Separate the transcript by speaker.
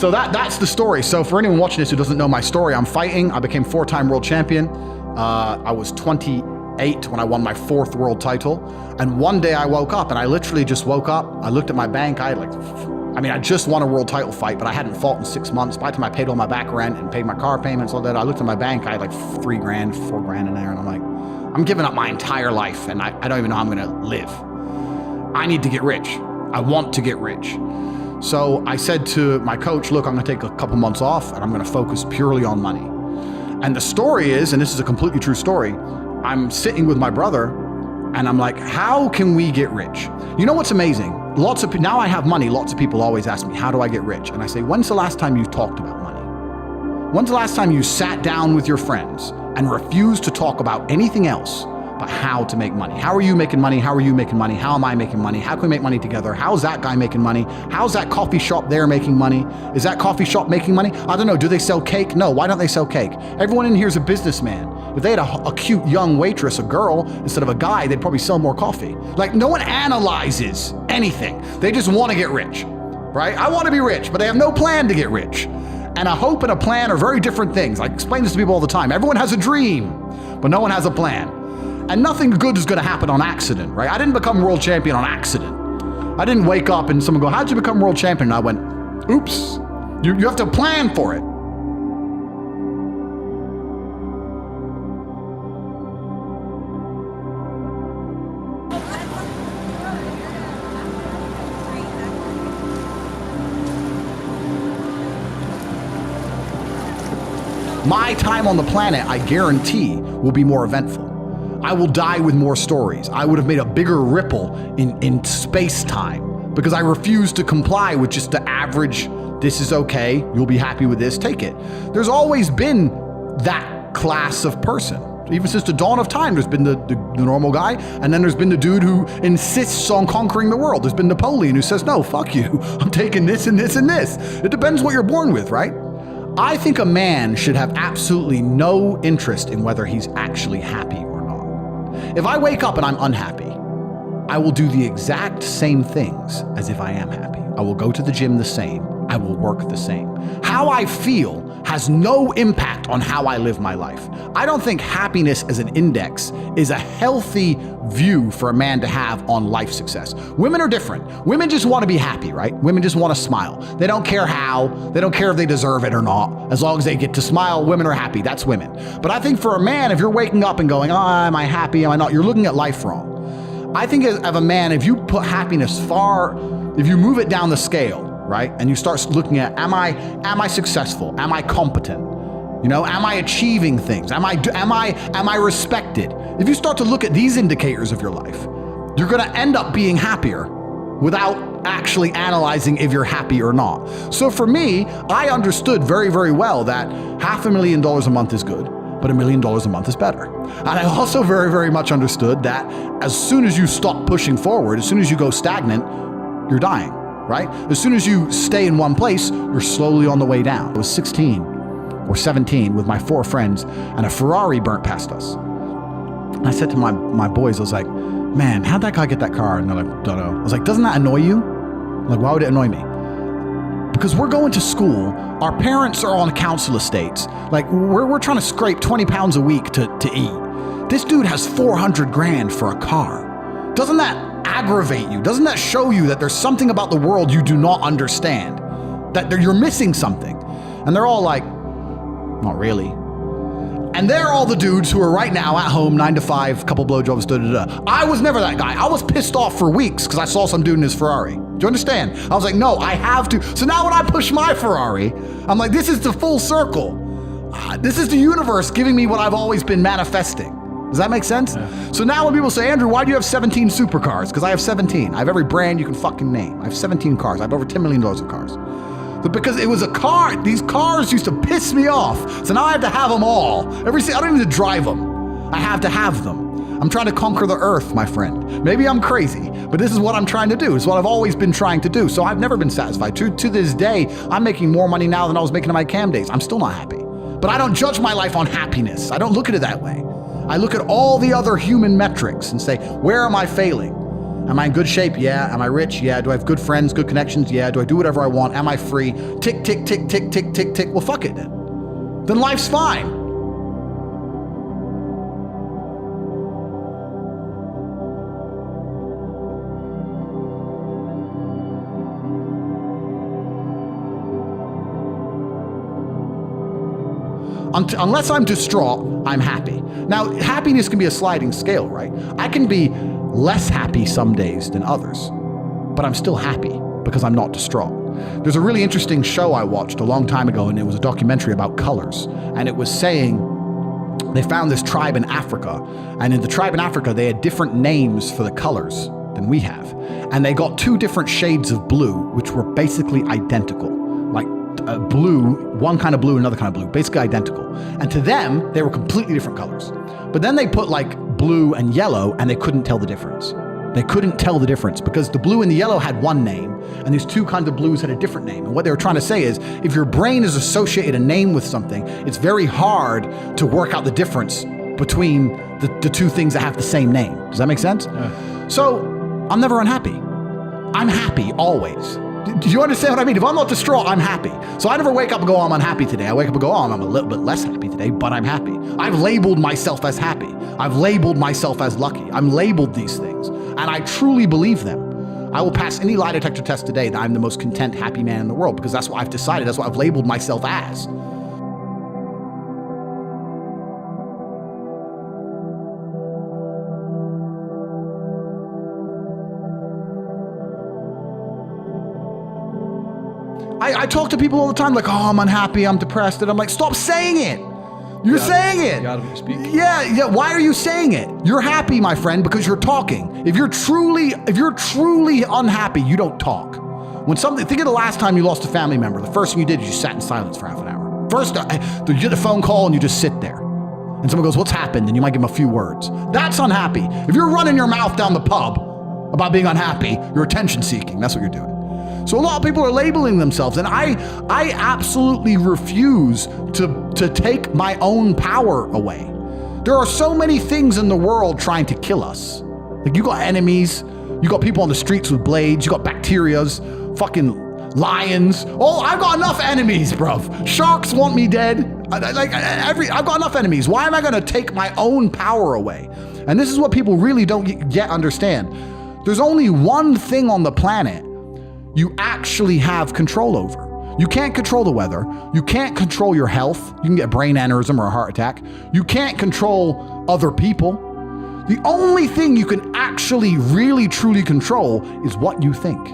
Speaker 1: So that's the story. So for anyone watching this who doesn't know my story, I'm fighting. I became 4-time world champion. I was 28 when I won my 4th world title. And one day I woke up, and I literally just woke up. I looked at my bank. I just won a world title fight, but I hadn't fought in 6 months. By the time I paid all my back rent and paid my car payments, all that, I looked at my bank. I had like $3,000, $4,000 in there. And I'm like, I'm giving up my entire life, and I don't even know how I'm gonna live. I need to get rich. I want to get rich. So I said to my coach, look, I'm gonna take a couple months off, and I'm gonna focus purely on money. And the story is, and this is a completely true story, I'm sitting with my brother, and I'm like, how can we get rich? You know what's amazing? Now I have money, lots of people always ask me, how do I get rich? And I say, when's the last time you talked about money? When's the last time you sat down with your friends and refused to talk about anything else but how to make money? How are you making money? How are you making money? How am I making money? How can we make money together? How's that guy making money? How's that coffee shop there making money? Is that coffee shop making money? I don't know. Do they sell cake? No. Why don't they sell cake? Everyone in here is a businessman. If they had a cute young waitress, a girl, instead of a guy, they'd probably sell more coffee. Like, no one analyzes anything. They just want to get rich, right? I want to be rich, but they have no plan to get rich. And a hope and a plan are very different things. I explain this to people all the time. Everyone has a dream, but no one has a plan. And nothing good is going to happen on accident, right? I didn't become world champion on accident. I didn't wake up and someone go, how'd you become world champion? And I went, oops. You have to plan for it. My time on the planet, I guarantee, will be more eventful. I will die with more stories. I would have made a bigger ripple in space-time because I refuse to comply with just the average, this is okay, you'll be happy with this, take it. There's always been that class of person. Even since the dawn of time, there's been the normal guy, and then there's been the dude who insists on conquering the world. There's been Napoleon who says, no, fuck you, I'm taking this and this and this. It depends what you're born with, right? I think a man should have absolutely no interest in whether he's actually happy or not. If I wake up and I'm unhappy, I will do the exact same things as if I am happy. I will go to the gym the same. I will work the same. How I feel has no impact on how I live my life. I don't think happiness as an index is a healthy view for a man to have on life success. Women are different. Women just want to be happy, right? Women just want to smile. They don't care how, they don't care if they deserve it or not. As long as they get to smile, women are happy. That's women. But I think for a man, if you're waking up and going, oh, am I happy? Am I not? You're looking at life wrong. I think of a man, if you put happiness if you move it down the scale, right? And you start looking at, am I successful? Am I competent? You know, am I achieving things? Am I respected? If you start to look at these indicators of your life, you're going to end up being happier without actually analyzing if you're happy or not. So for me, I understood very, very well that $500,000 a month is good, but $1 million a month is better. And I also very, very much understood that as soon as you stop pushing forward, as soon as you go stagnant, you're dying, right? As soon as you stay in one place, you're slowly on the way down. I was 16 or 17 with my 4 friends, and a Ferrari burnt past us. And I said to my boys, I was like, man, how'd that guy get that car? And they're like, don't know. I was like, doesn't that annoy you? I'm like, why would it annoy me? Because we're going to school, our parents are on council estates. Like, we're trying to scrape 20 pounds a week to eat. This dude has 400 grand for a car. Doesn't that aggravate you? Doesn't that show you that there's something about the world you do not understand? That you're missing something? And they're all like, not really. And they're all the dudes who are right now at home, 9 to 5, couple blowjobs, da-da-da. I was never that guy. I was pissed off for weeks because I saw some dude in his Ferrari. Do you understand? I was like, no, I have to. So now when I push my Ferrari, I'm like, this is the full circle. This is the universe giving me what I've always been manifesting. Does that make sense? Yeah. So now when people say, Andrew, why do you have 17 supercars? Because I have 17. I have every brand you can fucking name. I have 17 cars. I have over $10 million of cars. But because it was a car, these cars used to piss me off. So now I have to have them all. I don't even need to drive them. I have to have them. I'm trying to conquer the earth, my friend. Maybe I'm crazy, but this is what I'm trying to do. It's what I've always been trying to do. So I've never been satisfied. To this day, I'm making more money now than I was making in my cam days. I'm still not happy. But I don't judge my life on happiness. I don't look at it that way. I look at all the other human metrics and say, where am I failing? Am I in good shape? Yeah. Am I rich? Yeah. Do I have good friends, good connections? Yeah. Do I do whatever I want? Am I free? Tick, tick, tick, tick, tick, tick, tick. Well, fuck it then. Then life's fine. Unless I'm distraught, I'm happy. Now, happiness can be a sliding scale, right? I can be less happy some days than others, but I'm still happy because I'm not distraught. There's a really interesting show I watched a long time ago, and it was a documentary about colors. And it was saying they found this tribe in Africa, and in the tribe in Africa, they had different names for the colors than we have. And they got 2 different shades of blue, which were basically identical. Like blue, one kind of blue, another kind of blue, basically identical. And to them, they were completely different colors. But then they put like blue and yellow, and they couldn't tell the difference. They couldn't tell the difference because the blue and the yellow had one name, and these 2 kinds of blues had a different name. And what they were trying to say is, if your brain is associated a name with something, it's very hard to work out the difference between the 2 things that have the same name. Does that make sense? Yeah. So I'm never unhappy. I'm happy always. Do you understand what I mean? If I'm not distraught, I'm happy. So I never wake up and go, oh, I'm unhappy today. I wake up and go, oh, I'm a little bit less happy today, but I'm happy. I've labeled myself as happy. I've labeled myself as lucky. I'm labeled these things, and I truly believe them. I will pass any lie detector test today that I'm the most content, happy man in the world, because that's what I've decided. That's what I've labeled myself as. I talk to people all the time like, oh, I'm unhappy, I'm depressed. And I'm like, stop saying it. You're saying it.
Speaker 2: You gotta speak.
Speaker 1: Yeah. Why are you saying it? You're happy, my friend, because you're talking. If you're truly unhappy, you don't talk. Think of the last time you lost a family member. The first thing you did is you sat in silence for half an hour. First, you get a phone call and you just sit there. And someone goes, what's happened? And you might give them a few words. That's unhappy. If you're running your mouth down the pub about being unhappy, you're attention seeking. That's what you're doing. So a lot of people are labeling themselves, and I absolutely refuse to take my own power away. There are so many things in the world trying to kill us. Like, you got enemies, you got people on the streets with blades, you got bacterias, fucking lions. Oh, I've got enough enemies, bruv. Sharks want me dead. I've got enough enemies. Why am I gonna take my own power away? And this is what people really don't yet understand. There's only one thing on the planet you actually have control over. You can't control the weather. You can't control your health. You can get a brain aneurysm or a heart attack. You can't control other people. The only thing you can actually really truly control is what you think.